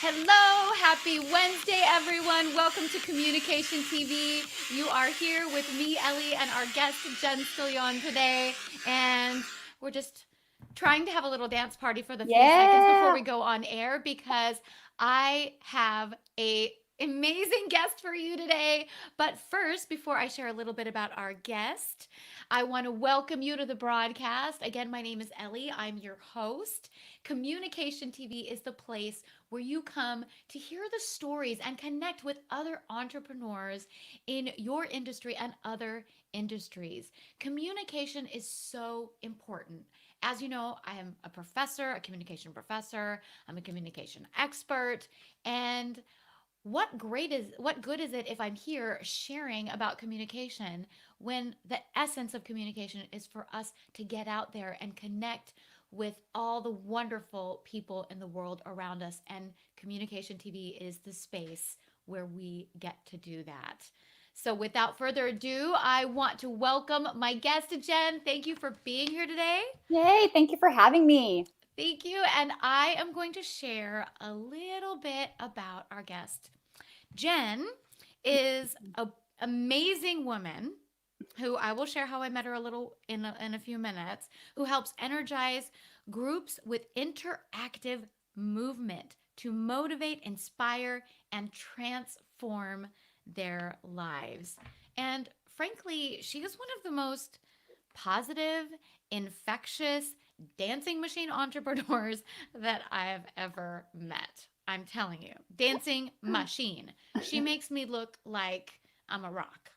Hello, happy Wednesday, everyone. Welcome to Communication TV. You are here with me, Ellie, and our guest, Jen Stillion, today. And we're just trying to have a little dance party for the few seconds before we Yeah. go on air because I have a amazing guest for you today. But first, before I share a little bit about our guest, I want to welcome you to the broadcast. Again, my name is Ellie. I'm your host. Communication TV is the place where you come to hear the stories and connect with other entrepreneurs in your industry and other industries. Communication is so important. As you know, I am a professor, a communication professor, I'm a communication expert, and what good is it if I'm here sharing about communication when the essence of communication is for us to get out there and connect with all the wonderful people in the world around us, and communication TV is the space where we get to do that. So without further ado, I want to welcome my guest, Jen. Thank you for being here today. Yay. Thank you for having me. Thank you. And I am going to share a little bit about our guest. Jen is an amazing woman who I will share how I met her a little in a few minutes, who helps energize groups with interactive movement to motivate, inspire, and transform their lives. And frankly, she is one of the most positive, infectious, dancing machine entrepreneurs that I've ever met. I'm telling you, dancing machine. She makes me look like I'm a rock,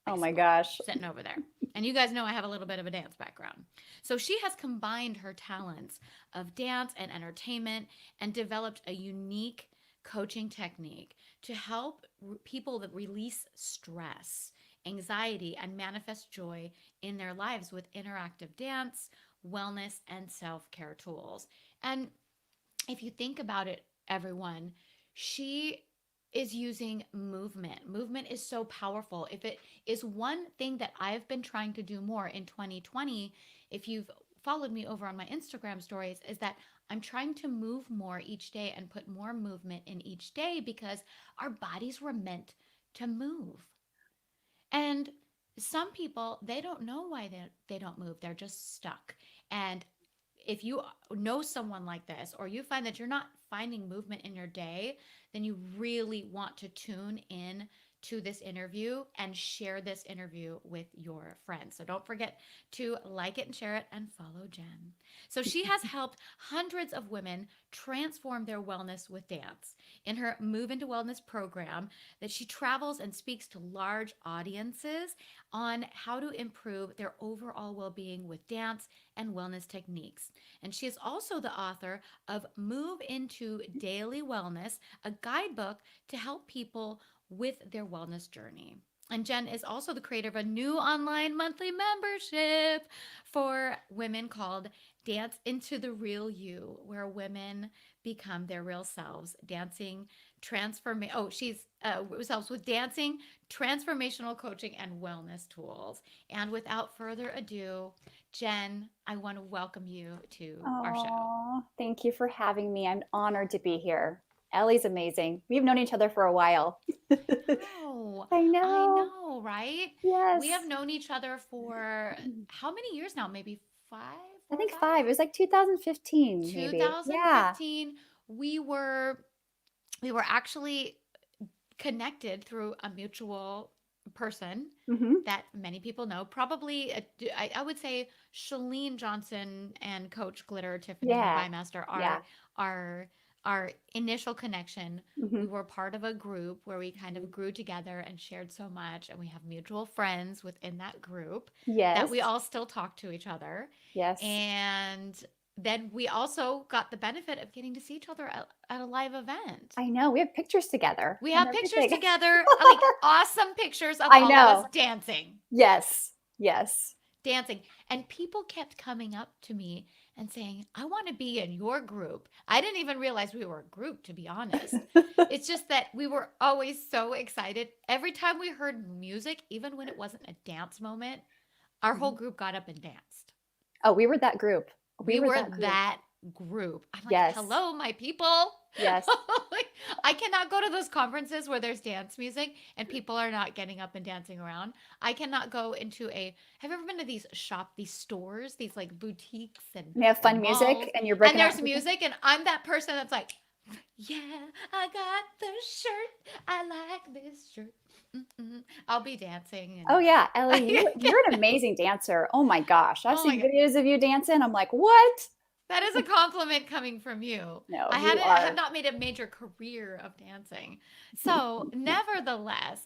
Oh my basically, gosh. sitting over there. And you guys know I have a little bit of a dance background. So she has combined her talents of dance and entertainment and developed a unique coaching technique to help people that release stress, anxiety, and manifest joy in their lives with interactive dance, wellness, and self care tools. And if you think about it, everyone, she is using movement. Movement is so powerful. If it is one thing that I've been trying to do more in 2020, if you've followed me over on my Instagram stories, is that I'm trying to move more each day and put more movement in each day because our bodies were meant to move. And some people, they don't know why they don't move. They're just stuck. And if you know someone like this, or you find that you're not finding movement in your day, then you really want to tune in to this interview and share this interview with your friends. So don't forget to like it and share it and follow Jen. So she has helped hundreds of women transform their wellness with dance. In her Move into Wellness program, that she travels and speaks to large audiences on how to improve their overall well-being with dance and wellness techniques. And she is also the author of Move into Daily Wellness, a guidebook to help people with their wellness journey. And Jen is also the creator of a new online monthly membership for women called Dance into the Real You, where women become their real selves, dancing transformation. Oh, she's selves with dancing, transformational coaching, and wellness tools. And without further ado, Jen, I want to welcome you to our show. Oh, thank you for having me. I'm honored to be here. Ellie's amazing. We've known each other for a while. Oh, I I know. know, right? We have Yes. known each other for how many years now? Maybe five, I 4 or think five? 5. It was like 2015, maybe. Yeah. 2015. We were we were actually connected through a mutual person Hmm. that many people know. Probably, I would say Shalene Johnson and Coach Glitter, Tiffany Yeah. Bymaster Yeah. are our our initial connection. We Hmm. were part of a group where we kind of grew together and shared so much, and we have mutual friends within that group that we Yes. all still talk to each other. Yes. And then we also got the benefit of getting to see each other at a live event. I know. We have pictures together We and have pictures everything. together, like awesome pictures of I all of us know. dancing, Yes. Yes. dancing. And people kept coming up to me and saying, I want to be in your group. I didn't even realize we were a group, to be honest. It's just that we were always so excited. Every time we heard music, even when it wasn't a dance moment, our whole Mhm. group got up and danced. Oh, we were that group. We We were were that group. that group. I'm like, Yes. hello, my people. Yes. Like, I cannot go to those conferences where there's dance music and people are not getting up and dancing around. I cannot go into have you ever been to these stores, these like boutiques And they have or fun music malls, and you're and breaking out there's into the, music, and I'm that person that's like, yeah, I got the shirt. I like this shirt. Mm-mm. I'll be dancing oh and yeah, Ellie, you're an amazing dancer. Oh my gosh. I've oh my seen god. videos of you dancing. I'm like, what? That is a compliment coming from you. No, you I have are. not made a major career of dancing. So, nevertheless,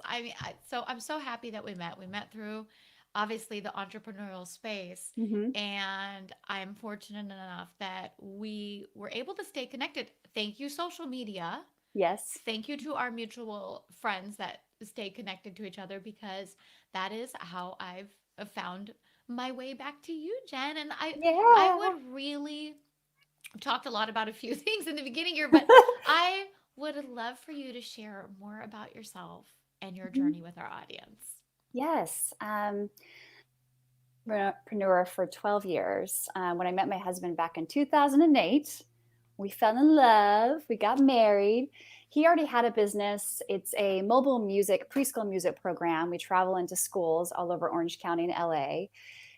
so I'm so happy that we met. We met through obviously the entrepreneurial space, Hmm. and I'm fortunate enough that we were able to stay connected. Thank you, social media. Yes. Thank you to our mutual friends that stay connected to each other, because that is how I've found my way back to you, Jen. And I Yeah. would really talked a lot about a few things in the beginning here, but I would love for you to share more about yourself and your Mhm. journey with our audience. Yes. Entrepreneur for 12 years. When I met my husband back in 2008, we fell in love. We got married. He already had a business. It's a mobile music, preschool music program. We travel into schools all over Orange County and LA.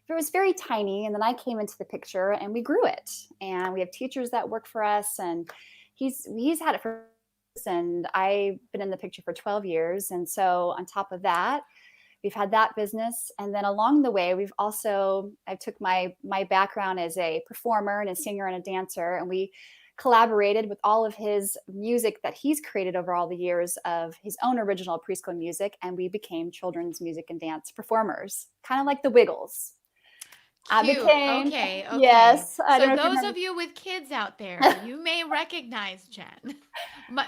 It was very tiny. And then I came into the picture and we grew it. And we have teachers that work for us. And he's had it for, and I've been in the picture for 12 years. And so on top of that, we've had that business, and then along the way we've also, I took my background as a performer and a singer and a dancer, and we collaborated with all of his music that he's created over all the years of his own original preschool music, and we became children's music and dance performers, kind of like the Wiggles. I Cute. became, Okay. Okay. yes, I don't So, know if you those remember. of you with kids out there, you may recognize Jen.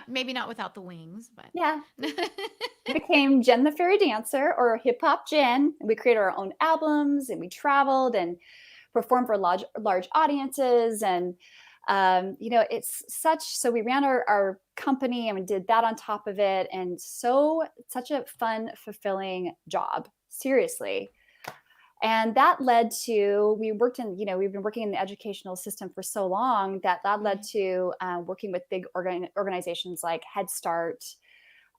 Maybe not without the wings, Yeah, but. became Jen the Fairy Dancer, or Hip Hop Jen. We created our own albums and we traveled and performed for large audiences. And, it's so we ran our company and we did that on top of it. And such a fun, fulfilling job, seriously. And that led to, we've been working in the educational system for so long that led Mhm. to working with big organizations like Head Start,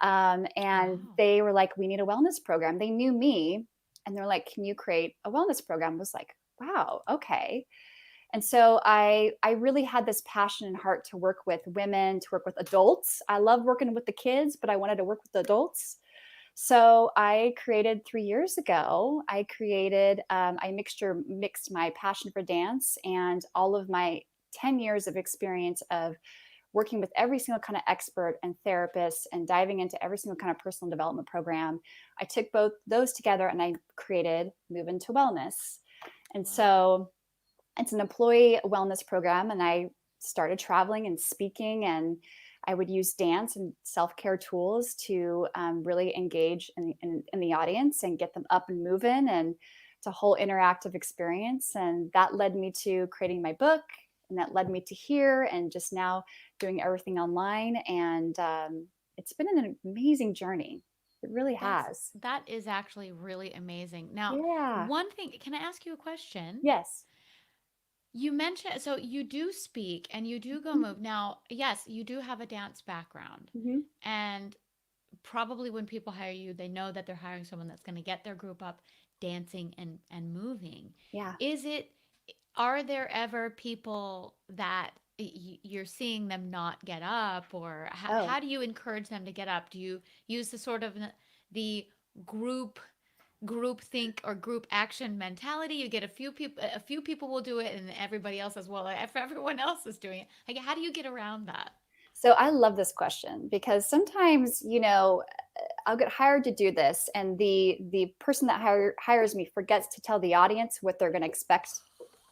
and Wow. they were like, we need a wellness program. They knew me and they're like, can you create a wellness program? I was like, wow, okay. And so I really had this passion and heart to work with women, to work with adults. I love working with the kids, but I wanted to work with the adults. So I created 3 years ago, I mixed my passion for dance and all of my 10 years of experience of working with every single kind of expert and therapist and diving into every single kind of personal development program. I took both those together and I created Move Into Wellness. And Wow. so it's an employee wellness program. And I started traveling and speaking, and I would use dance and self-care tools to really engage in the audience and get them up and moving. And it's a whole interactive experience. And that led me to creating my book, and that led me to here, and just now doing everything online. And it's been an amazing journey. It really has. That is actually really amazing. Now, Yeah. one thing, can I ask you a question? Yes. You mentioned, so you do speak and you do go move. Now, yes, you do have a dance background. Mm-hmm. And probably when people hire you, they know that they're hiring someone that's going to get their group up dancing and moving. Yeah. Is it, are there ever people that you're seeing them not get up, or Oh. how do you encourage them to get up? Do you use the sort of the group group think or group action mentality? You get a few people will do it and everybody else as well, if everyone else is doing it, like, how do you get around that? So I love this question because sometimes, I'll get hired to do this, and the person that hires me forgets to tell the audience what they're going to expect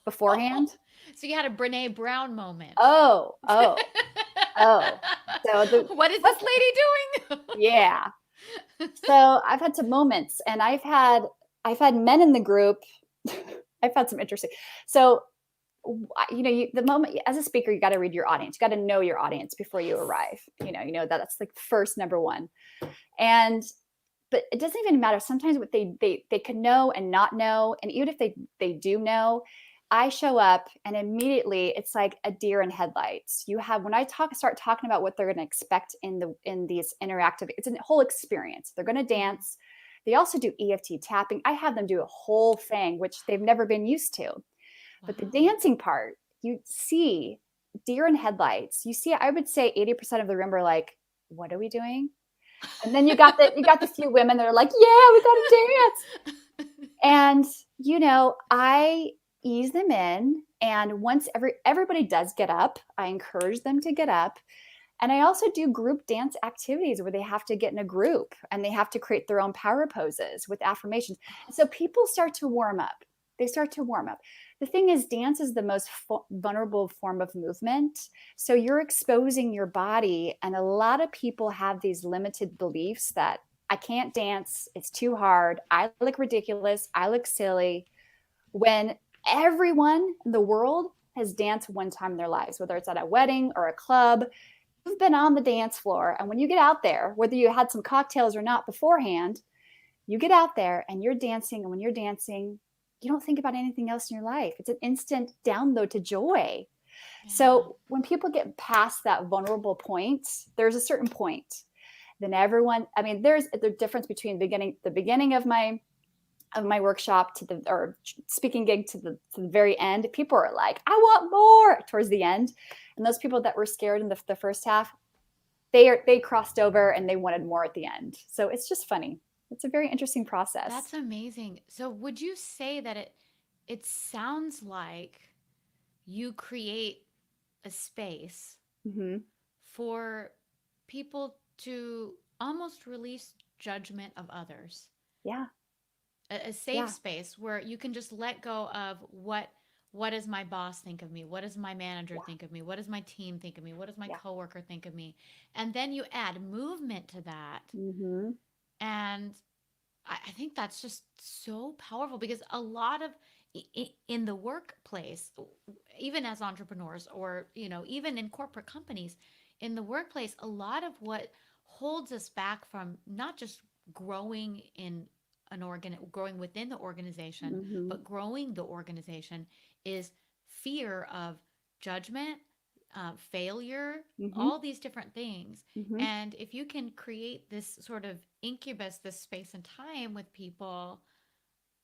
beforehand. So you had a Brene Brown moment. Oh, oh, oh. So What is what? this lady doing? Yeah. So I've had some moments, and I've had men in the group. I've had some interesting. So the moment as a speaker, you got to read your audience. You got to know your audience before you Yes. arrive. That's like first number one. And but it doesn't even matter. Sometimes what they can know and not know, and even if they do know, I show up and immediately it's like a deer in headlights. You have when I start talking about what they're going to expect in these interactive, it's a whole experience. They're going to Mhm. dance. They also do EFT tapping. I have them do a whole thing, which they've never been used to. But the Wow. dancing part, you see deer in headlights. You see, I would say 80% of the room are like, what are we doing? And then you got the few women that are like, yeah, we got to dance. And, I ease them in. And once everybody does get up, I encourage them to get up. And I also do group dance activities where they have to get in a group and they have to create their own power poses with affirmations. And so people start to warm up. They start to warm up. The thing is, dance is the most vulnerable form of movement. So you're exposing your body. And a lot of people have these limited beliefs that I can't dance. It's too hard. I look ridiculous. I look silly. When everyone in the world has danced one time in their lives, whether it's at a wedding or a club, you've been on the dance floor. And when you get out there, whether you had some cocktails or not beforehand, you get out there and you're dancing. And when you're dancing, you don't think about anything else in your life. It's an instant download to joy. Yeah. So when people get past that vulnerable point, there's a certain point. Then everyone, I mean, there's the difference between the beginning of my workshop to the or speaking gig to the very end. People are like, I want more towards the end. And those people that were scared in the first half, they crossed over and they wanted more at the end. So it's just funny. It's a very interesting process. That's amazing. So would you say that it sounds like you create a space Hmm. for people to almost release judgment of others, Yeah, a safe yeah, space where you can just let go of what does my boss think of me, what does my manager yeah, think of me, what does my team think of me, what does my yeah. coworker think of me, and then you add movement to that. Hmm. And I think that's just so powerful because a lot of in the workplace, even as entrepreneurs or, even in corporate companies, in the workplace, a lot of what holds us back from not just growing in growing within the organization, Hmm. but growing the organization is fear of judgment, failure, Hmm. all these different things. Hmm. And if you can create this sort of incubus, this space and time with people,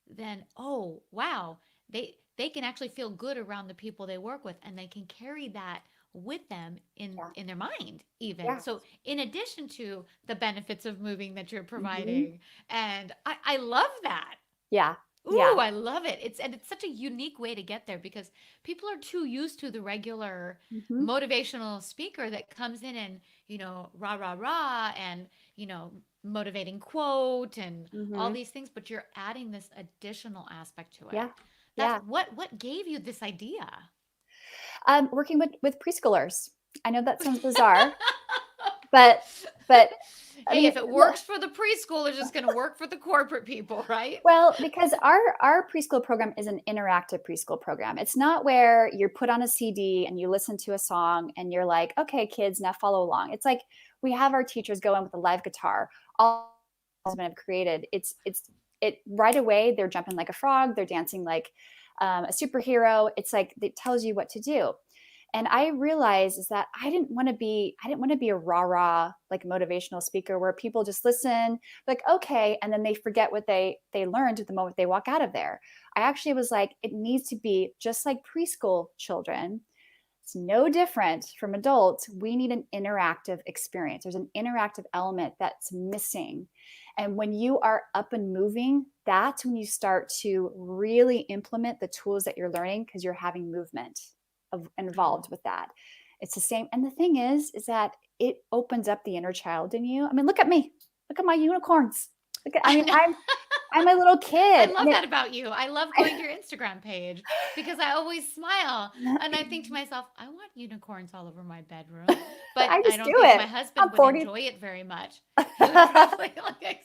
then oh wow, they can actually feel good around the people they work with, and they can carry that with them Yeah, in their mind even. yeah. So in addition to the benefits of moving that you're Hmm. providing, and I love that. Yeah, Ooh, yeah. I love it. It's such a unique way to get there because people are too used to the regular Hmm. motivational speaker that comes in and, rah rah rah and, you know, motivating quote and all Hmm. these things, but you're adding this additional aspect to it. Yeah, That's yeah. what gave you this idea. Working with preschoolers. I know that sounds bizarre, but but I Hey, mean, if it works for the preschoolers, it's going to work for the corporate people, right? well, because our preschool program is an interactive preschool program. It's not where you're put on a CD and you listen to a song and you're like, okay, kids, now follow along. It's like we have our teachers go in with a live guitar. All have created. It right away. They're jumping like a frog. They're dancing like a superhero. It's like it tells you what to do. And I realized is that I didn't want to be a rah-rah like motivational speaker where people just listen like okay and then they forget what they learned at the moment they walk out of there. I actually was like it needs to be just like preschool children. It's no different from adults. We need an interactive experience. There's an interactive element that's missing. And when you are up and moving, that's when you start to really implement the tools that you're learning because you're having movement Oh, involved with that. It's the same. And the thing is that it opens up the inner child in you. I mean, look at me. Look at my unicorns. I mean, I'm a little I kid. love that about you. I love going to your Instagram page because I always smile and I think to myself, I want unicorns all over my bedroom. But I I just do don't think it. my husband I'm would 40. enjoy it very much. He would probably like,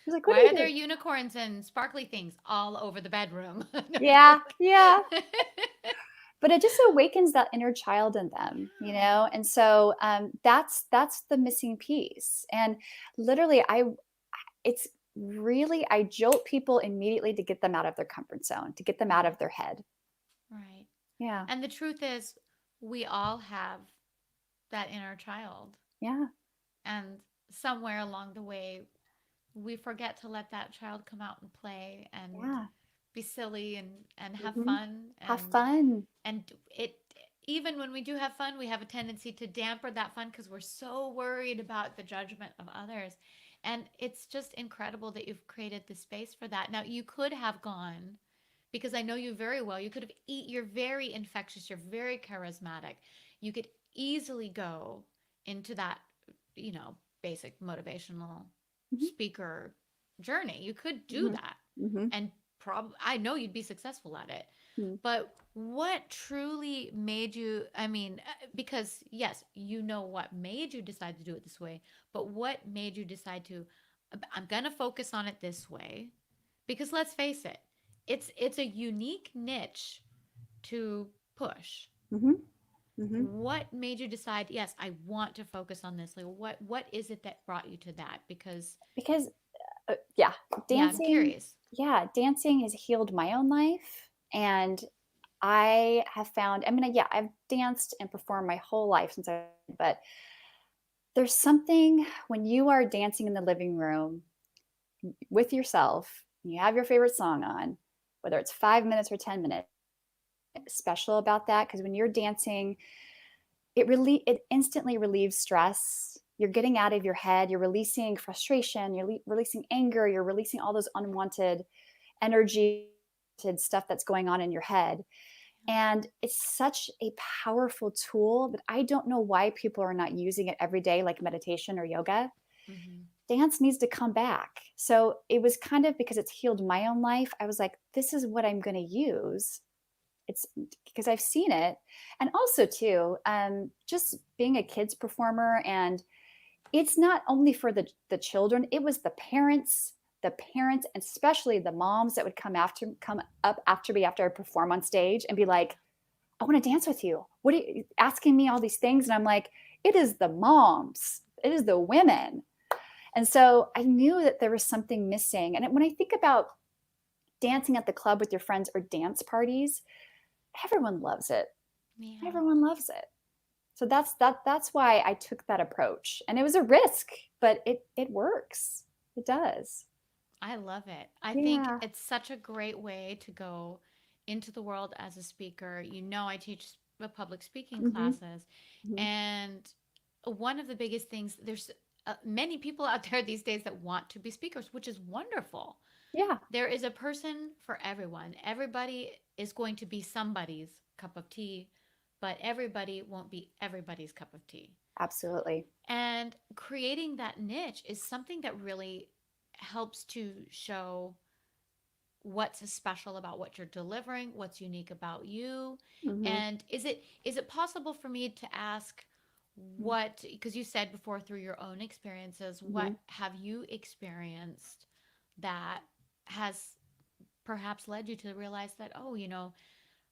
He's like, what are why you are there doing? unicorns and sparkly things all over the bedroom? No, I'm Yeah, yeah. joking. But it just awakens that inner child in them, And so that's the missing piece. And literally, it's really I jolt people immediately to get them out of their comfort zone, to get them out of their head. Yeah. And the truth is, we all have that inner child. Yeah. And somewhere along the way, we forget to let that child come out and play and Yeah. be silly and have Hmm. fun. Have fun. And it, even when we do have fun, we have a tendency to damper that fun because we're so worried about the judgment of others. And it's just incredible that you've created the space for that. Now, you could have gone, because I know you very well. You could have you're very infectious, you're very charismatic. You could easily go into that, you know, basic motivational Hmm. speaker journey. You could do Hmm. that. Hmm. And I know you'd be successful at it. Hmm. But what truly made you, I mean, because yes, you know what made you decide to do it this way, but what made you decide to, I'm going to focus on it this way? Because let's face it, it's a unique niche to push. Hmm. Hmm. What made you decide, yes, I want to focus on this? Like what is it that brought you to that? Because Because yeah, yeah, I'm dancing, curious. yeah, dancing has healed my own life. And I have found, I mean, yeah, I've danced and performed my whole life since but there's something when you are dancing in the living room with yourself, you have your favorite song on, whether it's 5 minutes or 10 minutes, special about that. Because when you're dancing, it instantly relieves stress. You're getting out of your head, you're releasing frustration, you're releasing anger, you're releasing all those unwanted energy, stuff that's going on in your head. And it's such a powerful tool that I don't know why people are not using it every day, like meditation or yoga. Mm-hmm. Dance needs to come back. So it was kind of because it's healed my own life. I was like, this is what I'm going to use. It's because I've seen it. And also, too, just being a kids performer, and it's not only for the children, it was the parents, and especially the moms that would come up after me after I perform on stage and be like, I want to dance with you. What are you asking me all these things? And I'm like, it is the moms, it is the women. And so I knew that there was something missing. And when I think about dancing at the club with your friends or dance parties, everyone loves it. Yeah. Everyone loves it. So that's why I took that approach. And it was a risk, but it works. It does. I love it. I think Yeah. it's such a great way to go into the world as a speaker. You know, I teach public speaking Hmm. classes, Hmm. and one of the biggest things, there's many people out there these days that want to be speakers, which is wonderful. Yeah, There is a person for everyone. Everybody is going to be somebody's cup of tea, but everybody won't be everybody's cup of tea. absolutely. And creating that niche is something that really helps to show what's special about what you're delivering, what's unique about you. Hmm. And is it possible for me to ask what, because you said before through your own experiences, what Hmm. have you experienced that has perhaps led you to realize that, oh,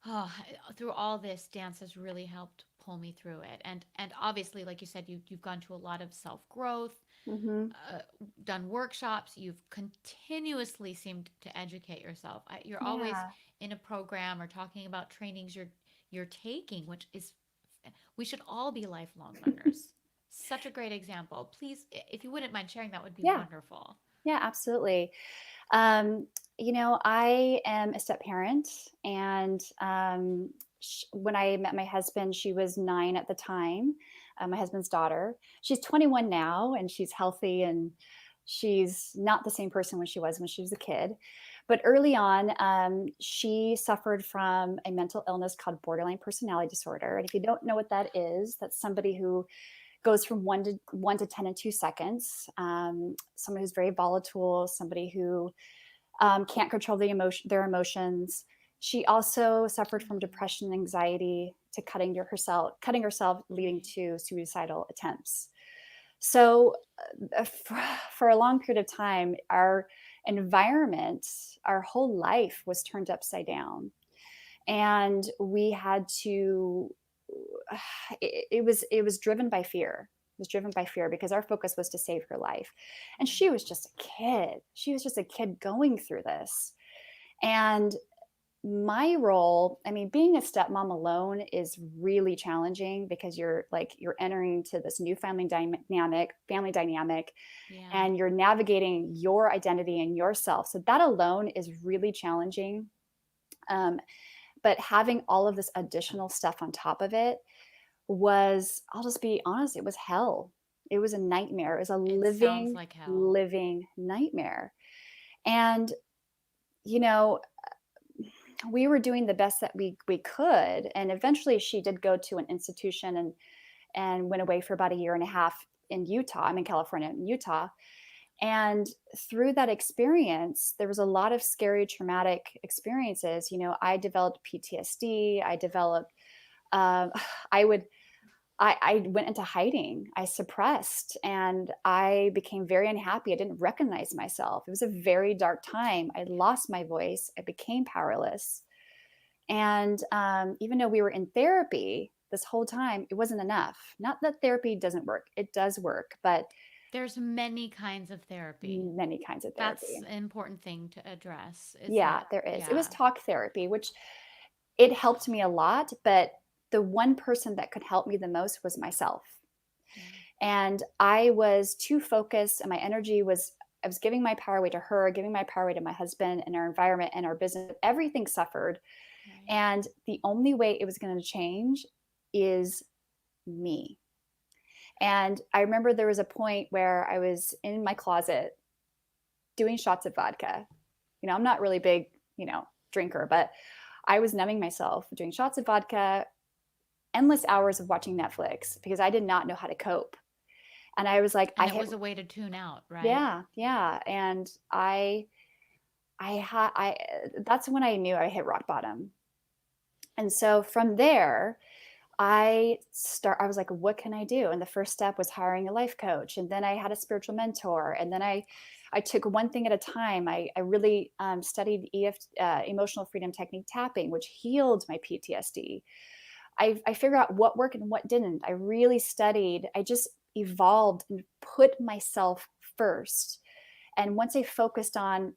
oh, through all this, dance has really helped pull me through it. And obviously, like you said, you've gone to a lot of self growth, Hmm. uh, done workshops. You've continuously seemed to educate yourself. You're always Yeah. in a program or talking about trainings you're taking, which is, we should all be lifelong learners. Such a great example. Please, if you wouldn't mind sharing, that would be Yeah. wonderful. Yeah, absolutely. Um, I am a step parent, and when I met my husband, she was 9 at the time. My husband's daughter. She's 21 now, and she's healthy, and she's not the same person when she was a kid. But early on, she suffered from a mental illness called borderline personality disorder. And if you don't know what that is, that's somebody who goes from 1 to 10 in 2 seconds. Somebody who's very volatile, somebody who can't control their emotions. She also suffered from Mhm. depression and anxiety to cutting herself, leading Right. to suicidal attempts. So, for a long period of time, our environment, our whole life was turned upside down, and we had to. It was driven by fear. It was driven by fear because our focus was to save her life, and she Right. was just a kid. She was just a kid going through this, and my role, I mean, being a stepmom alone is really challenging because you're entering to this new family dynamic, Yeah. and you're navigating your identity and yourself. So that alone is really challenging. Um, but having all of this additional stuff on top of it was, I'll just be honest, it was hell. It was a nightmare. It was a It sounds living, like hell. living nightmare. And, you know, we were doing the best that we could. And eventually she did go to an institution and went away for about a year and a half in Utah. I'm in California, in Utah. And through that experience, there was a lot of scary, traumatic experiences. I developed PTSD. I developed, um, I would, I went into hiding. I suppressed and I became very unhappy. I didn't recognize myself. It was a very dark time. I lost my voice. I became powerless. And even though we were in therapy this whole time, it wasn't enough. Not that therapy doesn't work, it does work, but There's many kinds of therapy. many kinds of That's therapy. an important thing to address is Yeah, that, there is. It was yeah. talk therapy, which it helped me a lot, but the one person that could help me the most was myself. Yeah. And I was too focused, and my energy was, I was giving my power away to her, giving my power away to my husband and our environment and our business. Everything suffered. Right. And the only way it was going to change is me. And I remember there was a point where I was in my closet doing shots of vodka. I'm not really big, drinker, but I was numbing myself doing shots of vodka, endless hours of watching Netflix because I did not know how to cope. And I was like, And it was a way to tune out, right? yeah, yeah. And I that's when I knew I hit rock bottom. And so from there, I was like, what can I do? And the first step was hiring a life coach. And then I had a spiritual mentor. And then I took one thing at a time. I really studied emotional freedom technique tapping, which healed my PTSD. I figured out what worked and what didn't. I really studied. I just evolved and put myself first. And once I focused on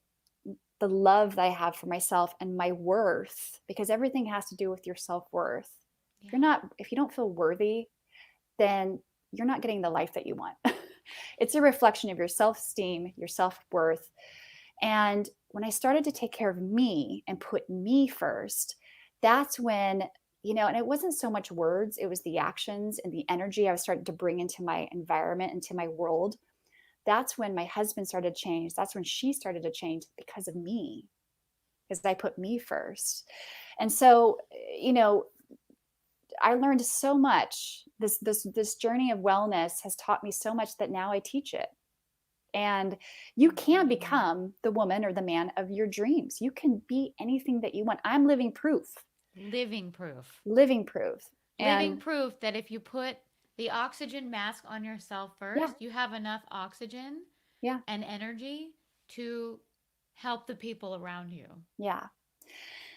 the love that I have for myself and my worth, because everything has to do with your self-worth. Yeah. If you don't feel worthy, then you're not getting the life that you want. It's a reflection of your self-esteem, your self-worth. And when I started to take care of me and put me first, that's when, and it wasn't so much words, it was the actions and the energy I was starting to bring into my environment, into my world. That's when my husband started to change. That's when she started to change because of me, because I put me first. And so, you know, I learned so much. This journey of wellness has taught me so much that now I teach it. And you can Incredible. become the woman or the man of your dreams. You can be anything that you want. I'm living proof, Living proof. living proof. Living And proof that if you put the oxygen mask on yourself yeah, first, you have enough oxygen yeah, and energy to help the people around you. yeah.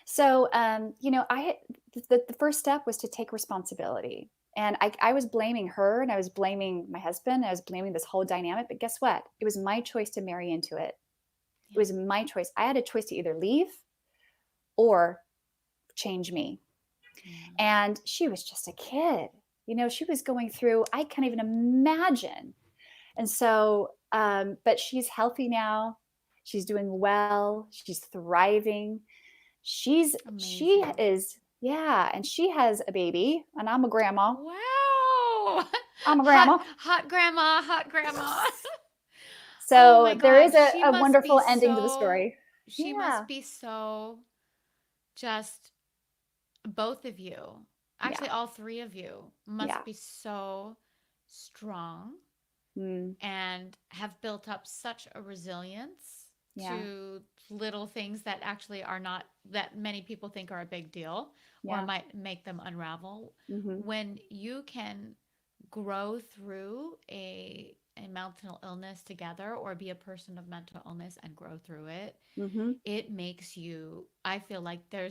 So, the first step was to take responsibility. And I was blaming her and I was blaming my husband. I was blaming this whole dynamic. But guess what? It was my choice to marry into it. It Yeah. was my choice. I had a choice to either leave or change me. Yeah. And she was just a kid. She was going through, I can't even imagine. And so, but she's healthy now. She's doing well. She's thriving. She Amazing. is, yeah, and she has a baby, and I'm a grandma. Wow. I'm a Hot, grandma. hot grandma, hot grandma. Oh So my there is God. a wonderful ending to the story. She Yeah, must be so just, both of you, yeah, actually, all three of you yeah, must be so strong mm, and have built up such a resilience yeah, to little things that actually are not, that many people think are a big deal or yeah, might make them unravel. hmm, When you can grow through a mental illness together or be a person of mental illness and grow through it, hmm, it makes you, I feel like they're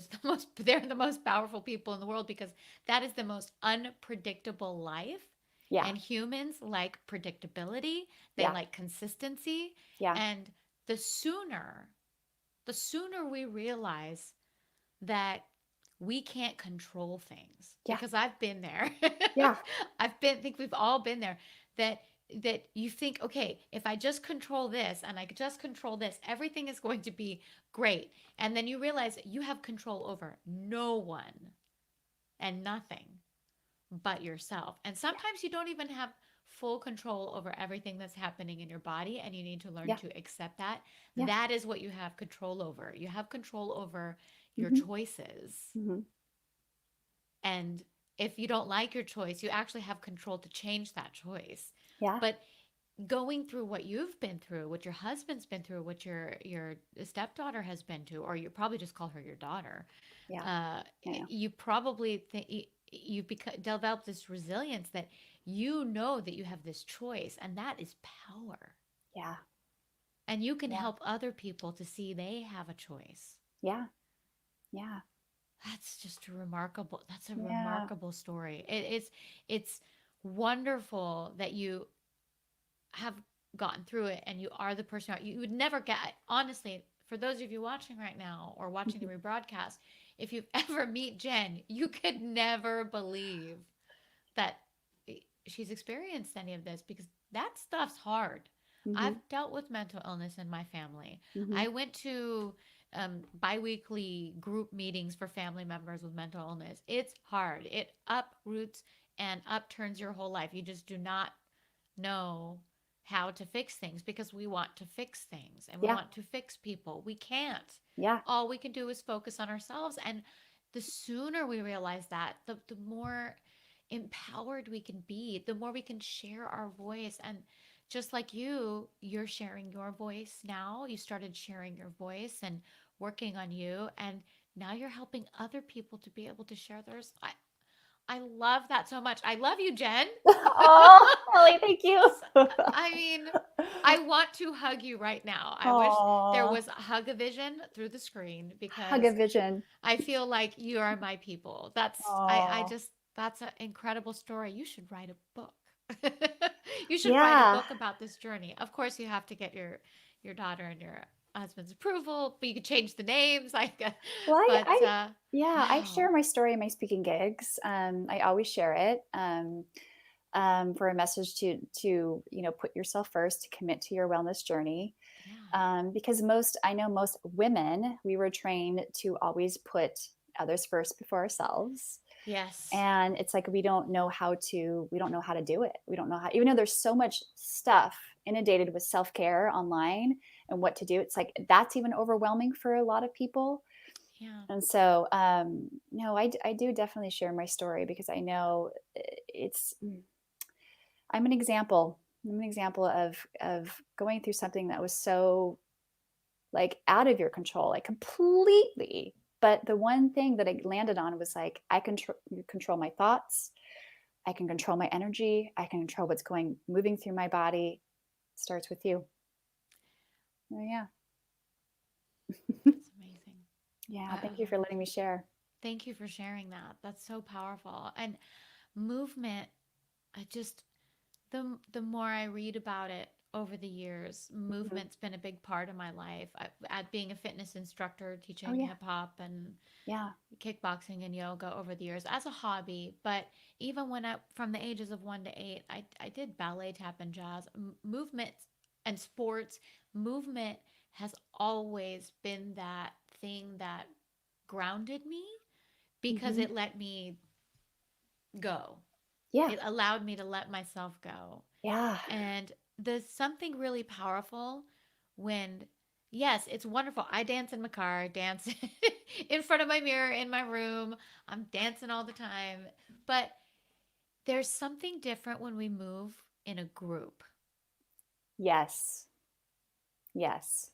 the most powerful people in the world because that is the most unpredictable life, yeah, and humans like predictability, they yeah, like consistency. yeah, And the sooner the sooner we realize that we can't control things, Yeah. because I've been there. Yeah. Think we've all been there, that you think, okay, if I just control this and I just control this, everything is going to be great. And then you realize you have control over no one and nothing but yourself. And Yeah. sometimes you don't even have full control over everything that's happening in your body, and you need to learn Yeah. to accept that. Yeah. That is what you have control over. You have control over your Hmm. choices. Hmm. And if you don't like your choice, you actually have control to change that choice. Yeah. But going through what you've been through, what your husband's been through, what your stepdaughter has been to, or you probably just call her your daughter, Yeah. uh, I know. you probably you've developed this resilience that you know that you have this choice, and that is power. Yeah. And you can Yeah. help other people to see they have a choice. Yeah. Yeah. That's just a remarkable. That's a Yeah. remarkable story. It's wonderful that you have gotten through it and you are the person you would never get. Honestly, for those of you watching right now or watching the Mhm. rebroadcast, if you ever meet Jen, you could never believe that she's experienced any of this, because that stuff's hard. I've Mhm. dealt with mental illness in my family. Mhm. I went to biweekly group meetings for family members with mental illness. It's hard. It uproots and upturns your whole life. You just do not know how to fix things, because we want to fix things and we Yeah. want to fix people. We can't. Yeah. All we can do is focus on ourselves. And the sooner we realize that, the more empowered we can be, the more we can share our voice. And just like you're sharing your voice now. You started sharing your voice and working on you. And now you're helping other people to be able to share theirs. I love that so much. I love you, Jen. Oh, Ellie, thank you. I mean, I want to hug you right now. I wish there Aw. was a hug a vision through the screen, Hug a because vision. I feel like you are my people. I Oh. just, that's an incredible story. You should write a book. You should write a Yeah. book about this journey. Of course, you have to get your daughter and your husband's approval, but you could change the names. Like, Well, but yeah, I share wow, my story in my speaking gigs. I always share it. For a message to put yourself first, to commit to your wellness journey. yeah, Because I know most women, we were trained to always put others first before ourselves. yes, And it's like we don't know how to do it. We don't know how, even though there's so much stuff inundated with self-care online and what to do. It's like that's even overwhelming for a lot of people. yeah. And so, no, I do definitely share my story because I know it's, I'm an example. I'm an example of going through something that was so like out of your control, like completely. But the one thing that I landed on was like I control my thoughts, I can control my energy, I can control what's going moving through my body. It starts with you. Oh yeah. That's amazing. Yeah, thank you Uh, for letting me share. Thank you for sharing that. That's so powerful. And movement, I just, the more I read about it over the years, Mhm. movement's been a big part of my life. At being a fitness instructor, Oh teaching yeah. hip hop and Yeah. kickboxing and yoga over the years as a hobby. But even from the ages of 1 to 8, I did ballet, tap, and jazz. Movement and sports, movement has always been that thing that grounded me, because Hmm. it let me go. Yeah. It allowed me to let myself go. Yeah. And there's something really powerful when, yes, it's wonderful. I dance in my car, dance in front of my mirror in my room. I'm dancing all the time. But there's something different when we move in a group. Yes. Yes.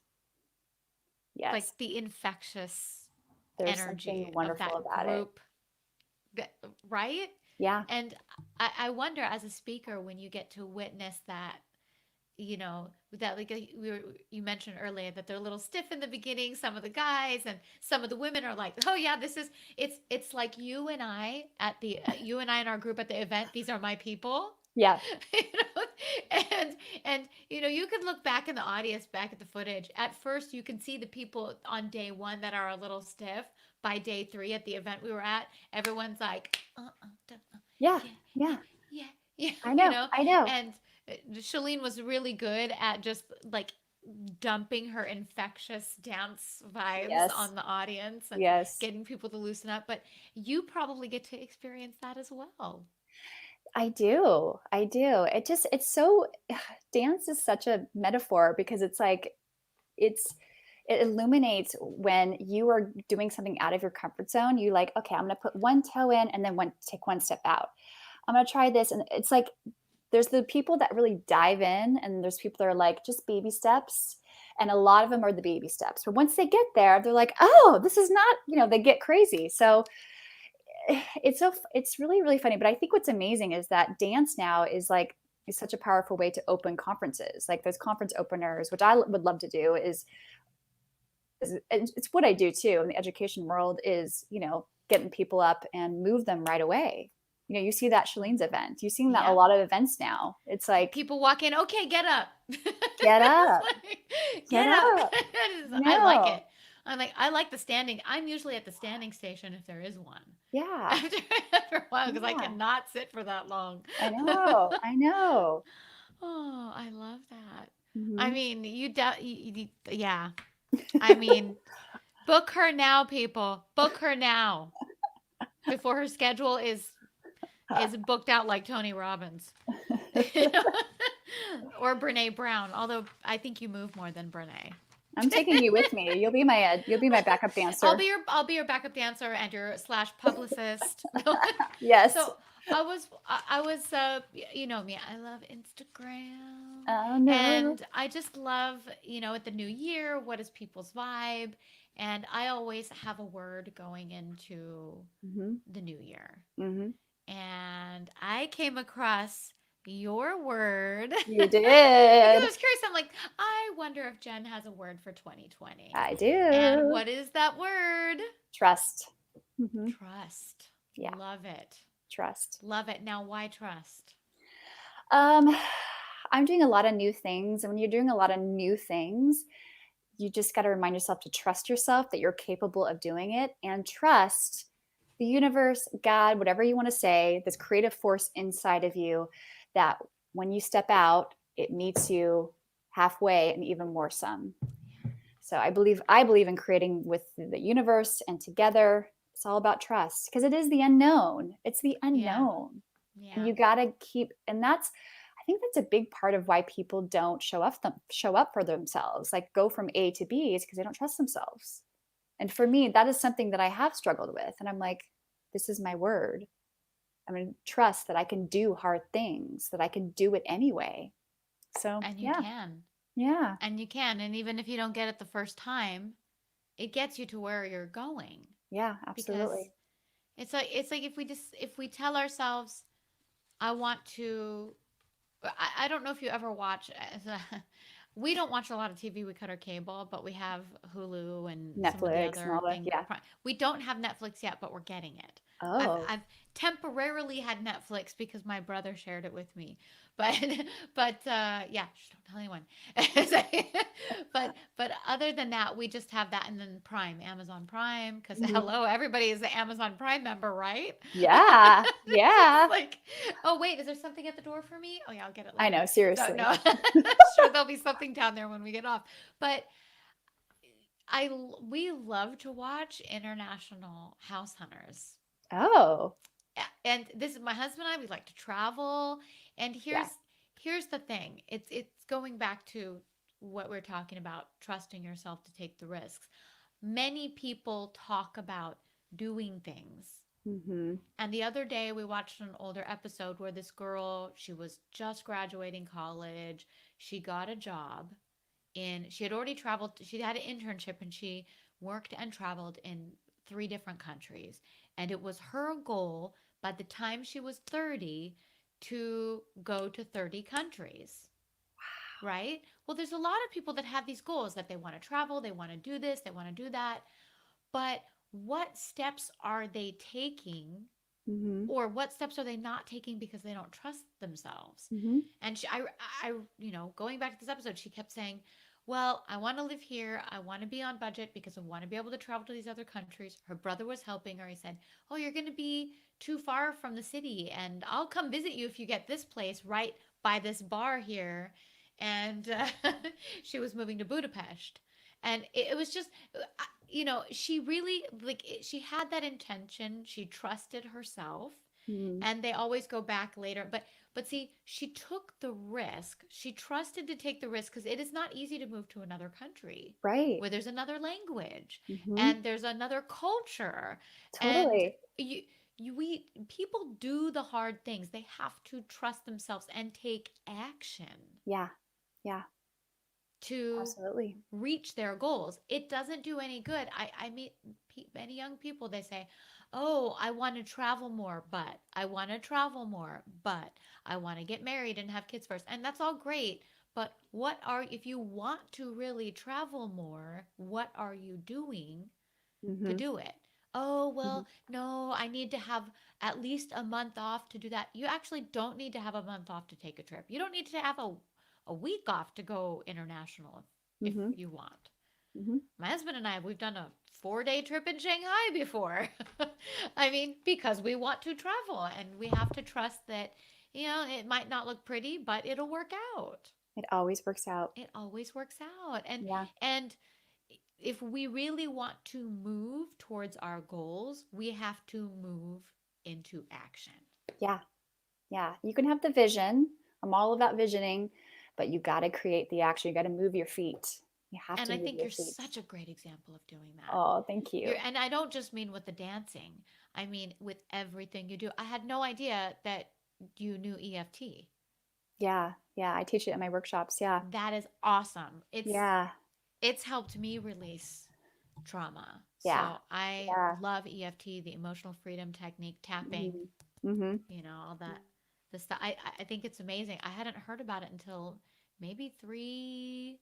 Like Yes. the infectious There's something energy of wonderful that about it. group, right? Yeah. And I wonder, as a speaker, when you get to witness that, that, like, you mentioned earlier that they're a little stiff in the beginning, some of the guys, and some of the women are like, oh yeah, this is, it's like you and I at the you and I in our group at the event, these are my people. Yeah. you know and you can look back in the audience, back at the footage. At first you can see the people on day one that are a little stiff, by day 3 at the event we were at, everyone's like, Yeah. yeah, yeah, Yeah. yeah, yeah, I know. I know. and Shalene was really good at just like dumping her infectious dance vibes Yes. on the audience and Yes. getting people to loosen up. But you probably get to experience that as well. I do. I do. It's so, dance is such a metaphor because it's like, it's, it illuminates when you are doing something out of your comfort zone. You like, okay, I'm going to put one toe in and then take one step out. I'm going to try this. And it's like, there's the people that really dive in, and there's people that are like, just baby steps. And a lot of them are the baby steps. But once they get there, they're like, oh, this is not, they get crazy. So it's really really funny. But I think what's amazing is that dance now is such a powerful way to open conferences, like those conference openers, which I would love to do. It's what I do too in the education world, is getting people up and move them right away. You see that Shalene's event, you've seen that a Yeah. lot of events now. It's like, People walk in, okay, get up. get up, get Get up. up. I like No. it. I like the standing. I'm usually at the standing station if there is one. Yeah. After a while, because I Yeah. cannot sit for that long. I know. I know. Oh, I love that. I Hmm. mean, yeah. I mean, book her now, people. Book her now before her schedule is booked out like Tony Robbins. Or Brene Brown, although I think you move more than Brene. I'm taking you with me. You'll be my backup dancer. I'll be your backup dancer and your slash publicist. Yes. So I was you know me, I love Instagram. Oh no. And I just love, at the new year, what is people's vibe? And I always have a word going into Hmm. the new year. Hmm. And I came across your word. You Because I did. was curious. I'm like, I wonder if Jen has a word for 2020. I And do. what is that word? Trust. Hmm. Trust. Yeah. Love it. Trust. Love it. Now, why trust? Um, I'm doing a lot of new things, and when you're doing a lot of new things, you just got to remind yourself to trust yourself, that you're capable of doing it, and trust the universe, God, whatever you want to say, this creative force inside of you, that when you step out, it meets you halfway and even more some. So I believe in creating with the universe and together. It's all about trust, because it is the unknown. It's the Yeah. unknown. And Yeah. you got to keep, and I think that's a big part of why people don't show up for themselves, like go from A to B, is because they don't trust themselves. And for me, that is something that I have struggled with. And I'm like, this is my word. I'm going to trust that I can do hard things, that I can do it anyway. So, And you yeah, can. yeah, And you can. And even if you don't get it the first time, it gets you to where you're going. yeah, Because absolutely. it's like if we tell ourselves, I want to I don't know if you ever watch. We don't watch a lot of TV. We cut our cable, but we have Hulu and some of the Netflix and all other that. things. Yeah. We don't have Netflix yet, but we're getting it. Oh, I've temporarily had Netflix because my brother shared it with me, but yeah, don't tell anyone. But other than that, we just have that, and then Prime, Amazon Prime, because mhm. hello, everybody is an Amazon Prime member, right? Yeah, So it's yeah. like, oh wait, is there something at the door for me? Oh yeah, I'll get it I later. know, So seriously. no, sure there'll be something down there when we get off. But we love to watch international house hunters. Oh, And this is my husband and I, we like to travel. And yeah. here's the thing. It's going back to what we're talking about, trusting yourself to take the risks. Many people talk about doing things. Hmm. And the other day we watched an older episode where this girl, she was just graduating college. She got a job she had already traveled, she had an internship and she worked and traveled in 3 different countries. And it was her goal by the time she was 30 to go to 30 countries, right? Well, there's a lot of people that have these goals that they want to travel, they want to do this, they want to do that. But what steps are they taking, Hmm. or what steps are they not taking because they don't trust themselves? Hmm. And going back to this episode, she kept saying, Well, I want to live here. I want to be on budget because I want to be able to travel to these other countries. Her brother was helping her. He said, "Oh, you're going to be too far from the city, and I'll come visit you if you get this place right by this bar here." And she was moving to Budapest. And it was just, she really, like, she had that intention. She trusted herself, Mm, and they always go back later. But see, she took the risk. She trusted to take the risk because it is not easy to move to another country right. where there's another language Hmm. and there's another culture. And Totally. we people do the hard things. They have to trust themselves and take action Yeah. Yeah. to Absolutely. reach their goals. It doesn't do any good. I meet many young people, they say, "Oh, I want to travel more, but I want to travel more, but I want to get married and have kids first." And that's all great, but if you want to really travel more, what are you doing to Hmm. do it? Oh, Hmm. well, no, I need to have at least a month off to do that. You actually don't need to have a month off to take a trip. You don't need to have a week off to go international if Hmm. you want. Hmm. My husband and I, we've done a 4-day trip in Shanghai before. I mean, because we want to travel and we have to trust that, it might not look pretty, but it'll work out. It always works out. It always works out. Yeah. And if we really want to move towards our goals, we have to move into action. Yeah. Yeah. You can have the vision. I'm all about visioning, but you got to create the action. You got to move your feet. You have And to I move think your you're feet. such a great example of doing that. Oh, thank You're, you. and I don't just mean with the dancing. I mean with everything you do. I had no idea that you knew EFT. Yeah. Yeah. I teach it in my workshops. Yeah. That is awesome. Yeah. It's helped me release trauma. Yeah. So I Yeah. love EFT, the emotional freedom technique, tapping, Hmm. Hmm. all that. The stuff. I think it's amazing. I hadn't heard about it until maybe 3,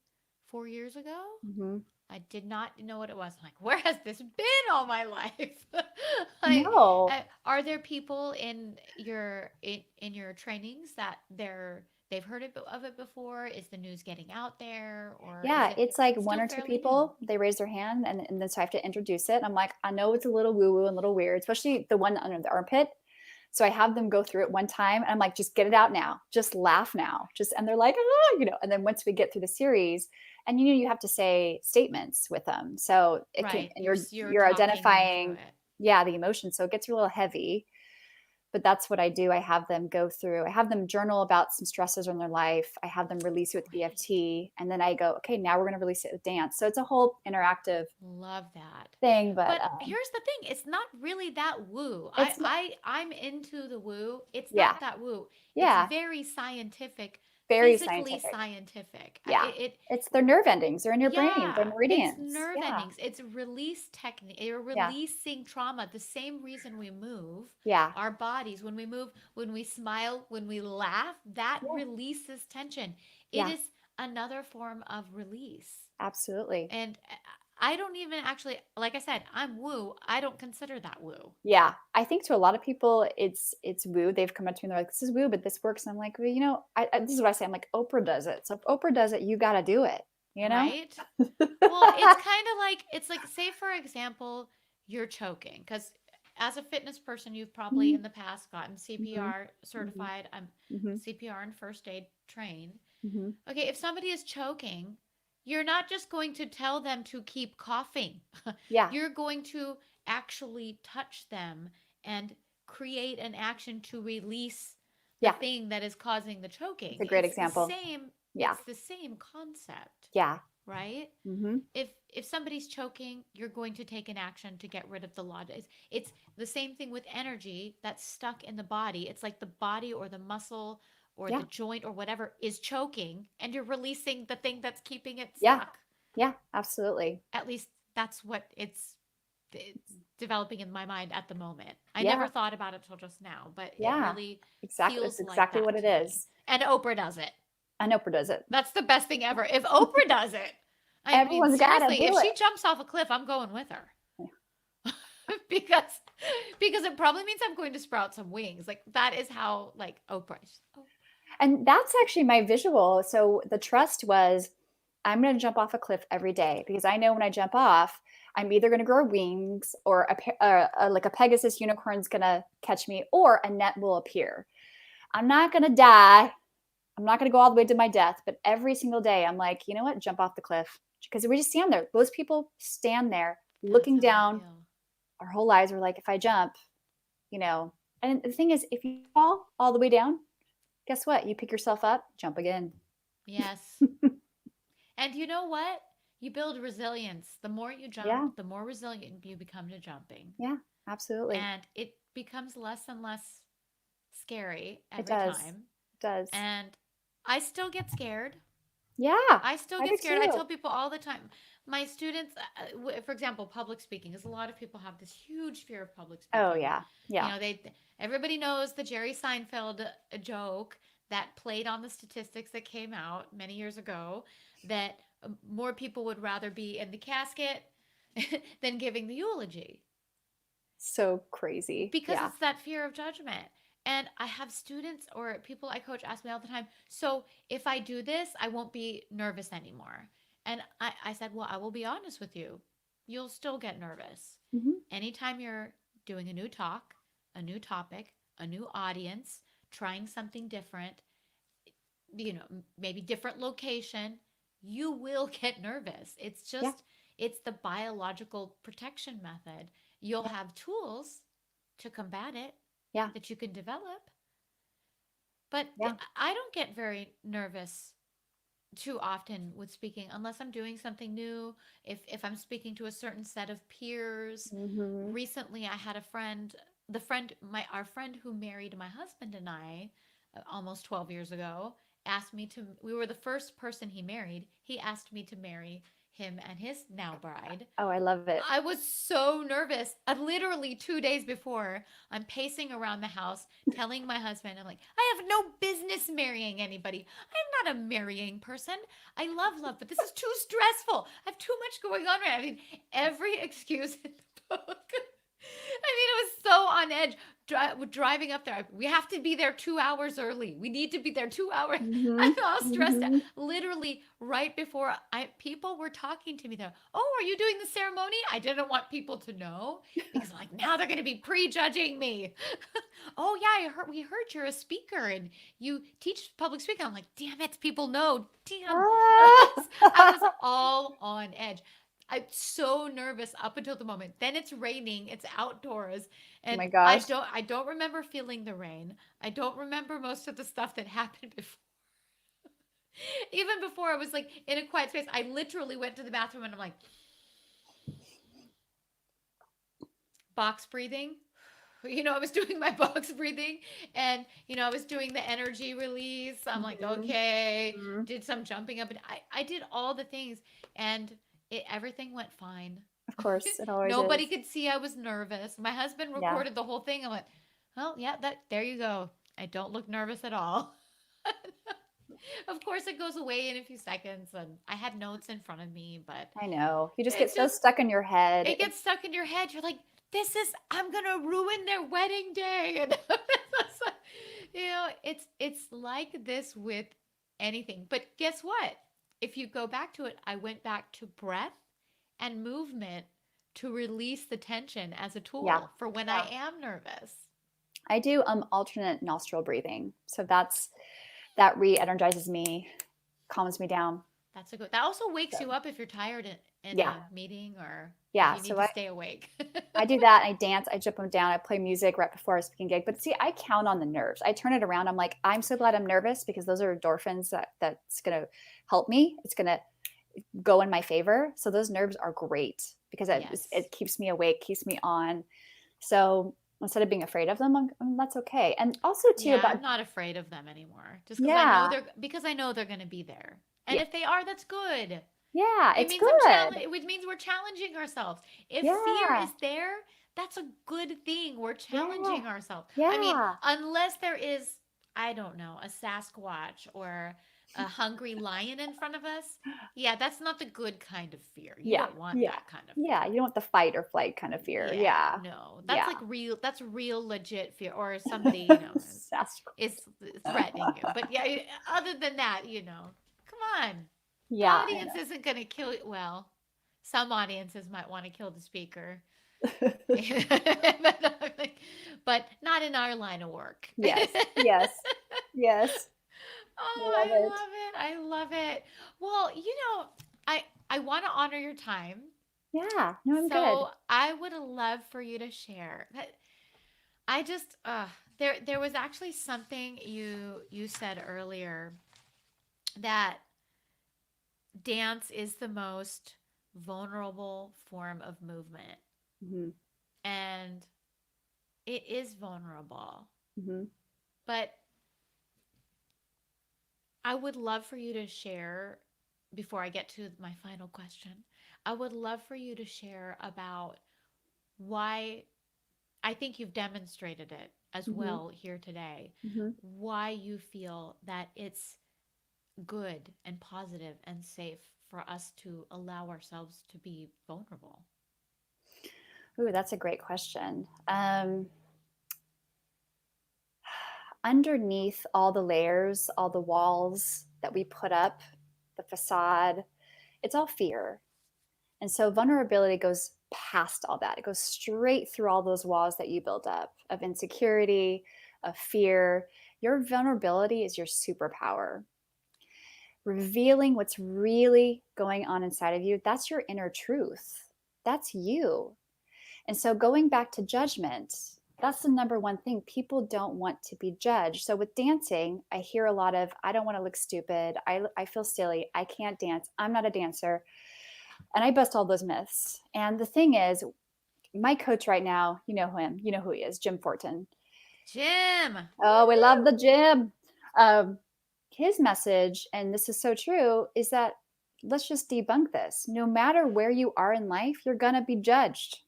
4 years ago. Hmm. I did not know what it was. I'm like, where has this been all my life? No. Are there people in your trainings that they've heard of it before? Is the news getting out there, or is Yeah, it it's like one still or two fairly new? people, they raise their hand and then so I have to introduce it. I'm like, I know it's a little woo-woo and a little weird, especially the one under the armpit. So I have them go through it one time and I'm like, just get it out now. Just laugh now. Just and they're like, and then once we get through the series, and you have to say statements with them. So it can Right. and You're you're talking them through identifying, it. yeah, the emotion. So it gets a little heavy, but that's what I do. I have them go through, I have them journal about some stresses in their life. I have them release it with Great. EFT. And then I go, okay, now we're going to release it with dance. So it's a whole interactive Love that. thing, but But here's the thing, it's not really that woo. it's, I'm into the woo. It's yeah, not that woo. It's yeah, very scientific, very physically scientific. scientific. Yeah. It's their nerve endings. They're in your brain. They're Yeah, it's meridians. nerve Yeah. endings. It's release technique. You're Yeah. releasing trauma. The same reason we move Yeah. our bodies when we move, when we smile, when we laugh, that Yeah. releases tension. It Yeah. is another form of release. Absolutely. And I don't even actually, like I said, I'm woo. I don't consider that woo. Yeah. I think to a lot of people it's woo. They've come up to me and they're like, this is woo, but this works. And I'm like, well, this is what I say. I'm like, Oprah does it. So if Oprah does it, you gotta do it, you know? Right? Well, it's kind of like, say, for example, you're choking. Because as a fitness person, you've probably in Mhm. the past gotten Mhm. CPR Mhm. certified. I'm Mhm. CPR and first aid trained. Mhm. Okay, if somebody is choking, you're not just going to tell them to keep coughing. Yeah. You're going to actually touch them and create an action to release the Yeah. thing that is causing the It's a choking. great example. Yeah. It's the same concept, Yeah. right? Mhm. If somebody's choking, you're going to take an action to get rid of the law. It's the same thing with energy that's stuck in the body. It's like the body or the muscle or the Yeah. joint or whatever is choking, and you're releasing the thing that's keeping it Yeah. stuck. Yeah. Absolutely. At least that's what it's developing in my mind at the moment. I never Yeah. thought about it till just now, but it Yeah. really Exactly. That's feels like exactly that what it to me. is. And Oprah does it. And Oprah does it. That's the best thing ever. If Oprah does it, I mean, Everyone's gotta seriously, if do it. she jumps off a cliff, I'm going with her. Yeah. because because it probably means I'm going to sprout some wings. Like that is how like Oprah. Oh, And that's actually my visual. So the trust was I'm going to jump off a cliff every day because I know when I jump off, I'm either going to grow wings or like a Pegasus unicorn's going to catch me or a net will appear. I'm not going to die. I'm not going to go all the way to my death, but every single day I'm like, you know what? Jump off the cliff because we just stand there. Those people stand there That's looking how I down. feel. Our whole lives were like, if I jump, and the thing is, if you fall all the way down, guess what? You pick yourself up, jump again. Yes. And you know what? You build resilience. The more you jump, Yeah, the more resilient you become to jumping. yeah, absolutely. And it becomes less and less scary It every does. time. It does. And I still get scared. Yeah, I still I do get scared. I too. tell people all the time. My students, for example, public speaking, because a lot of people have this huge fear of public Oh speaking. yeah, yeah. They everybody knows the Jerry Seinfeld joke that played on the statistics that came out many years ago that more people would rather be in the casket than giving the eulogy So crazy. because Yeah. it's that fear of judgment. And I have students or people I coach ask me all the time, so if I do this, I won't be nervous anymore. And I said, well, I will be honest with you. You'll still get nervous. Hmm. Anytime you're doing a new talk, a new topic, a new audience, trying something different, maybe different location, you will get nervous. Yeah, It's the biological protection method. You'll yeah, have tools to combat it yeah, that you can develop. But yeah. I don't get very nervous too often with speaking unless I'm doing something new. If I'm speaking to a certain set of peers. Hmm. Recently I had a friend, the friend my our friend who married my husband and I almost 12 years ago asked me to we were the first person he married. He asked me to marry him and his now bride. Oh, I love it. I was so nervous. Literally 2 days before, I'm pacing around the house telling my husband, I'm like, I have no business marrying anybody. I'm not a marrying person. I love, but this is too stressful. I have too much going on right now. I mean, every excuse in the book. I mean, it was so on edge. Driving up there, we have to be there 2 hours early. We need to be there 2 hours. Hmm. I'm all stressed out. Hmm. Literally, right before people were talking to me, there. Oh, are you doing the ceremony? I didn't want people to know because I'm like, now they're going to be prejudging me. Oh yeah, we heard you're a speaker and you teach public speaking. I'm like, damn it, people know. Damn, I was Ah! all on edge. I'm so nervous up until the moment. Then it's raining. It's outdoors, Oh and my I gosh. don't. I don't remember feeling the rain. I don't remember most of the stuff that happened before. Even before I was like in a quiet space, I literally went to the bathroom and I'm like box breathing. I was doing my box breathing and, I was doing the energy release. I'm like, Hmm. okay, Hmm. did some jumping up and I did all the things and everything went fine. Of course, it always Nobody is. could see I was nervous. My husband Yeah. recorded the whole thing. I went, well, yeah, there you go. I don't look nervous at all. Of course, it goes away in a few seconds, and I had notes in front of me, but I know. You just get it so just stuck in your head. it gets stuck in your head. You're like, I'm gonna ruin their wedding day, and it's like this with anything. But guess what? If you go back to it, I went back to breath and movement to release the tension as a Yeah. tool for when I Yeah. am nervous. I do alternate nostril breathing. So that re-energizes me, calms me down. That's a good. That also wakes So you up if you're tired in yeah. a meeting or if Yeah. you need So to I stay awake. I do that. I dance. I jump them down. I play music right before a speaking gig. But see, I count on the nerves. I turn it around. I'm like, I'm so glad I'm nervous because those are endorphins that's gonna help me. It's gonna go in my favor. So those nerves are great because Yes. it keeps me awake, keeps me on. So instead of being afraid of them, that's okay. And also too Yeah, I'm about not afraid of them anymore. Just yeah, because I know they're going to be there. And yeah, if they are, that's good. yeah. It's good. It means we're challenging ourselves. If fear Yeah, is there, that's a good thing. We're yeah, challenging ourselves. I mean, yeah, unless there is, I don't know, a Sasquatch or a hungry lion in front of us. Yeah, that's not the good kind of fear. You yeah, don't want yeah, that kind of yeah. fear. You don't want the fight or flight kind of fear. Yeah, Yeah, no. That's yeah. like that's real legit fear or somebody, Sasquatch. is threatening you. But yeah, other than that, come on. The Yeah, I audience isn't going to kill you. Well, some audiences might want to kill the speaker. know. But not in our line of work. Yes, yes, yes. Oh, Love I it. love it. I love it. Well, I want to honor your time. Yeah, no, I'm good. So I would love for you to share. I just there was actually something you said earlier that dance is the most vulnerable form of movement, Hmm. and it is vulnerable. Hmm. But I would love for you to share before I get to my final question. I would love for you to share about why I think you've demonstrated it as Hmm. well here today. Hmm. Why you feel that it's good and positive and safe for us to allow ourselves to be vulnerable. Ooh, that's a great question. Underneath all the layers, all the walls that we put up, the facade, it's all fear. And so vulnerability goes past all that. It goes straight through all those walls that you build up of insecurity, of fear. Your vulnerability is your superpower. Revealing what's really going on inside of you, that's your inner truth. That's you. And so going back to judgment, that's the number one thing. People don't want to be judged. So with dancing, I hear a lot of, I don't want to look stupid. I feel silly. I can't dance. I'm not a dancer. And I bust all those myths. And the thing is, my coach right now, you know him, you know who he is, Jim Fortin. Jim. Oh, we love the Woo! Jim. Um, his message, and this is so true, is that let's just debunk this. No matter where you are in life, you're going to be judged.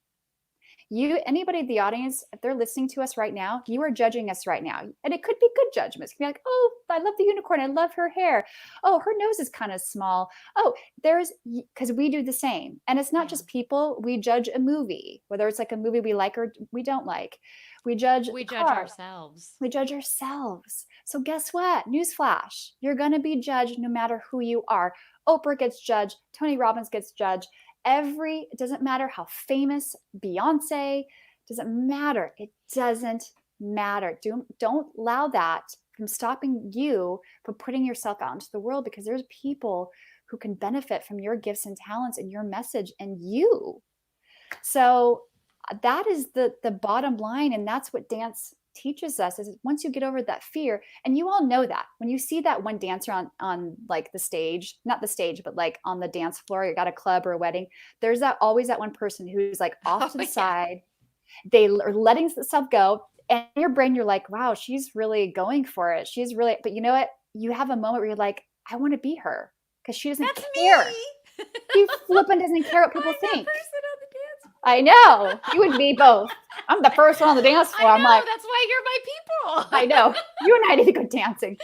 You, anybody in the audience, if they're listening to us right now, you are judging us right now. And it could be good judgments. It could be like, oh, I love the unicorn. I love her hair. Oh, her nose is kind of small. Oh, there's, because we do the same. And it's not Yeah. just people. We judge a movie, whether it's like a movie we like or we don't like. We judge We a judge car. ourselves. We judge ourselves. So guess what? Newsflash. You're going to be judged no matter who you are. Oprah gets judged. Tony Robbins gets judged. It doesn't matter how famous, Beyonce, doesn't matter. It doesn't matter. Don't allow that from stopping you from putting yourself out into the world, because there's people who can benefit from your gifts and talents and your message and you. So that is the bottom line, and that's what dance teaches us, is once you get over that fear. And you all know that when you see that one dancer on like the stage, not the stage, but like on the dance floor, you got a club or a wedding, there's that always that one person who's like off Oh to the yeah. side. They are letting themselves go, and in your brain you're like, wow, she's really going for it, she's really, but you know what, you have a moment where you're like, I want to be her, because she doesn't That's care. me. She flipping doesn't care what people I'm that think. person on the dance I floor. know. You and me both. I'm the first one on the dance I floor. I'm like, know. That's why you're I my people. know. You and I need to go dancing.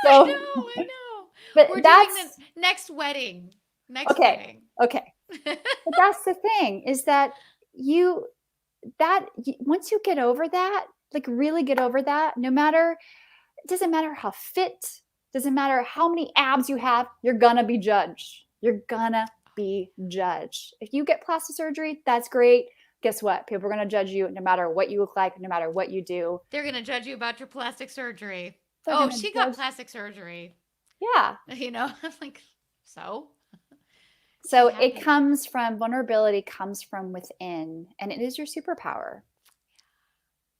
I So, know. I know. but We're doing the that's next wedding. Next okay. wedding. Okay. But that's the thing, is that you, once you get over that, like really get over that, no matter, it doesn't matter how fit, doesn't matter how many abs you have, you're gonna be judged. You're gonna be judged. If you get plastic surgery, that's great. Guess what? People are gonna judge you no matter what you look like, no matter what you do. They're going to judge you about your plastic surgery. They're Oh, gonna she got judge. plastic surgery. Yeah. I'm like, so? She's So it happy. comes from, vulnerability comes from within, and it is your superpower.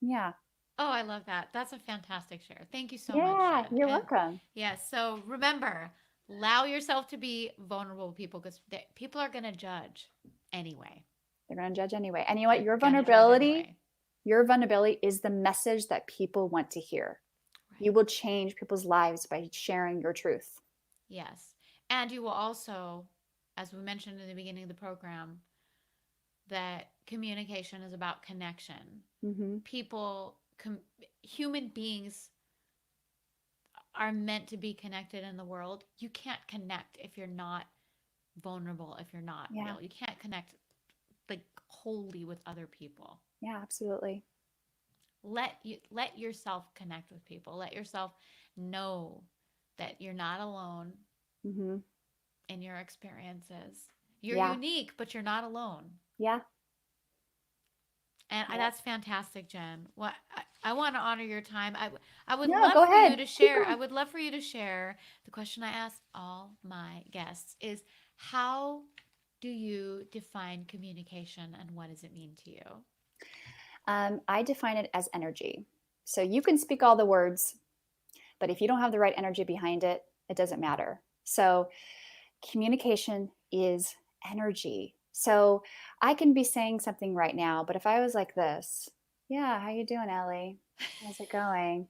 Yeah. Oh, I love that. That's a fantastic share. Thank you so much, Yeah. Jen. You're And welcome. yes, so remember, allow yourself to be vulnerable, people, because people are going to judge anyway. They're gonna judge anyway. And you know what? They're going to judge anyway. Your vulnerability is the message that people want to hear. You Right. will change people's lives by sharing your truth. Yes. And you will also, as we mentioned in the beginning of the program, that communication is about connection. Mm-hmm. People, human beings are meant to be connected in the world. You can't connect if you're not vulnerable, if you're not Yeah. real. You can't connect like wholly with other people. Yeah. Absolutely. Let yourself connect with people. Let yourself know that you're not alone Mm-hmm. in your experiences. You're Yeah. unique, but you're not alone. Yeah. And Yeah. that's fantastic, Jen. What I want to honor your time. I would No, love go for you ahead. to Keep share. I going. would love for you to share the question I ask all my guests is how do you define communication and what does it mean to you? I define it as energy. So you can speak all the words, but if you don't have the right energy behind it, it doesn't matter. So communication is energy. So I can be saying something right now, but if I was like this, yeah, how you doing, Ellie? How's it going?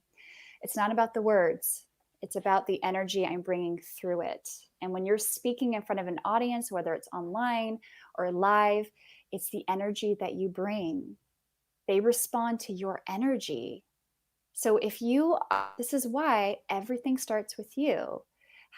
It's not about the words. It's about the energy I'm bringing through it. And when you're speaking in front of an audience, whether it's online or live, it's the energy that you bring. They respond to your energy. So if you, this is why everything starts with you.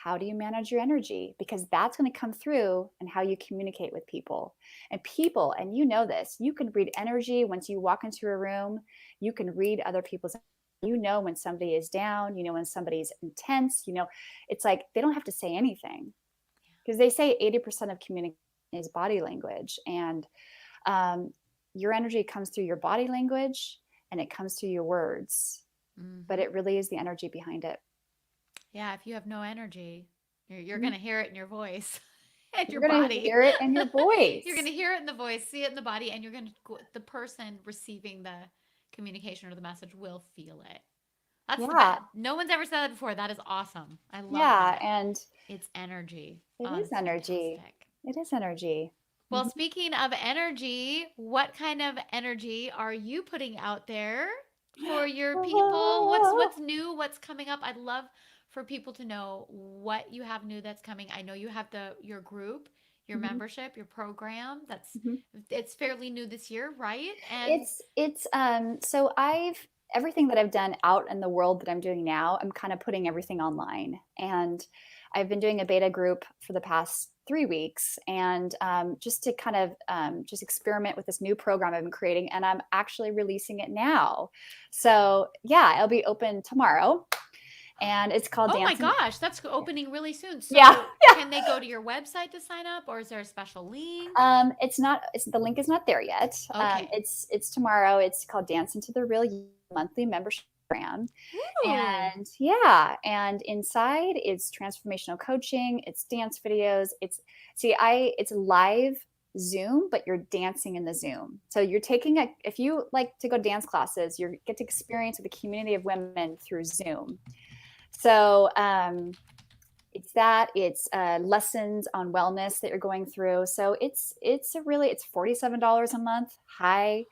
How do you manage your energy? Because that's going to come through and how you communicate with people. And people, and you know this, you can read energy once you walk into a room. You can read other people's, you know when somebody is down, you know when somebody's intense, you know, it's like they don't have to say anything because they say 80% of communication is body language. And um, your energy comes through your body language and it comes through your words, but Mm-hmm. it really is the energy behind it. Yeah, if you have no energy, you're Mm-hmm. going to hear it in your voice and your You're going to body. hear it in your You're going voice. to hear it in the voice, see it in the body, and you're going to, the person receiving the communication or the message will feel it. That's the Yeah. best. No one's ever said that before. That is awesome. I love Yeah. that. And It's energy. it Oh, is that's energy. fantastic. It is energy. Well, Mhm. speaking of energy, what kind of energy are you putting out there for your people? What's new? What's coming up? I'd love for people to know what you have new that's coming. I know you have the your group, your Mhm. membership, your program. That's Mhm. it's fairly new this year, right? And It's so I've everything that I've done out in the world that I'm doing now, I'm kind of putting everything online. And I've been doing a beta group for the past 3 weeks, and just to kind of just experiment with this new program I've been creating, and I'm actually releasing it now. So yeah, it'll be open tomorrow, and it's called oh my Dancing. gosh, that's opening really soon. Yeah, So, can they go to your website to sign up or is there a special link? It's not. It's the link is not there yet. Okay. It's tomorrow. It's called Dance into the Real You monthly membership program, Ooh. and yeah, and inside it's transformational coaching. It's dance videos. It's live Zoom, but you're dancing in the Zoom. So you're taking a. If you like to go to dance classes, you get to experience with a community of women through Zoom. So it's that it's lessons on wellness that you're going through, so it's $47 a month. High,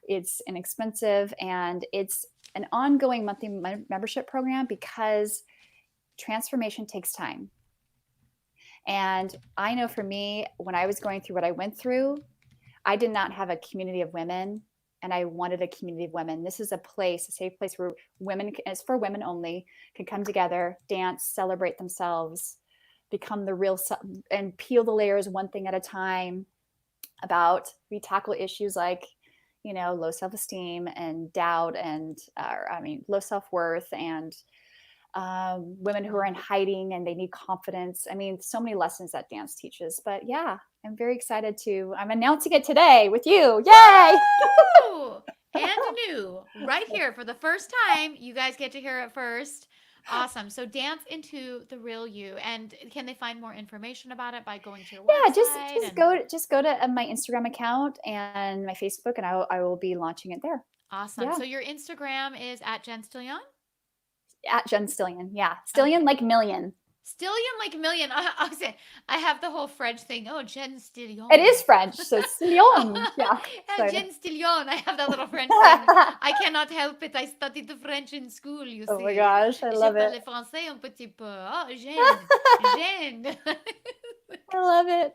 it's inexpensive, and it's an ongoing monthly membership program because transformation takes time. And I know for me, when I was going through what I went through, I did not have a community of women, and I wanted a community of women. This is a place, a safe place where women, it's for women only, can come together, dance, celebrate themselves, become the real, and peel the layers one thing at a time. We tackle issues like, low self esteem and doubt, and low self worth, and women who are in hiding and they need confidence. I mean, so many lessons that dance teaches. But yeah, I'm very excited I'm announcing it today with you. Yay! Woo! And new right here for the first time. You guys get to hear it first. Awesome. So dance into the real you. And can they find more information about it by going to your Yeah, website? And just go to my Instagram account and my Facebook, and I will be launching it there. awesome. Yeah, So your Instagram is at Jen Stillion? at Jen Stillion. Yeah, Stillion Okay. like million. Stillion like a million. I say I have the whole French thing. Oh, Jen It Stillion. is French, so Stillion. Yeah. So. Jen Stillion. I have that little French thing. I canned help it. I studied the French in school, you Oh my see. gosh, I Je love it. parle français un petit peu. Oh, Jeanne. Jeanne. I love it.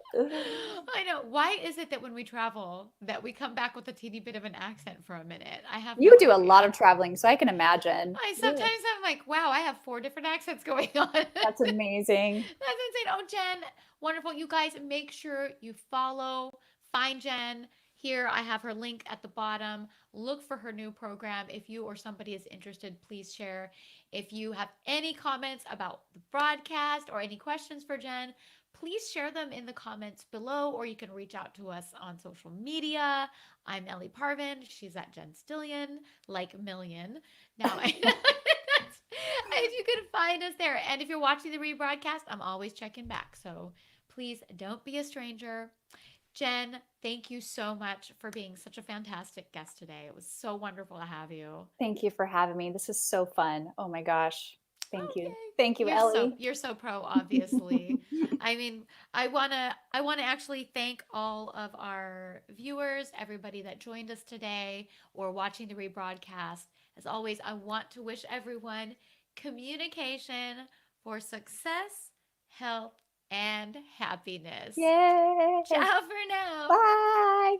I know. Why is it that when we travel that we come back with a teeny bit of an accent for a minute? I have You no do a lot of idea. traveling, so I can imagine. I Yeah, sometimes I'm like, wow, I have four different accents going on. That's that's amazing. insane. Oh, Jen, wonderful. You guys make sure you follow, find Jen. Here, I have her link at the bottom. Look for her new program. If you or somebody is interested, please share. If you have any comments about the broadcast or any questions for Jen, please share them in the comments below, or you can reach out to us on social media. I'm Ellie Parvin. She's at Jen Stillion, like million. Now, if you could find us there, and if you're watching the rebroadcast, I'm always checking back. So please don't be a stranger. Jen, thank you so much for being such a fantastic guest today. It was so wonderful to have you. Thank you for having me. This is so fun. Oh my gosh. Thank Oh, you. Thank yay. you, You're so Ellie. you're so pro, obviously. I mean, I wanna actually thank all of our viewers, everybody that joined us today or watching the rebroadcast. As always, I want to wish everyone communication for success, health, and happiness. Yay. Ciao for now. Bye.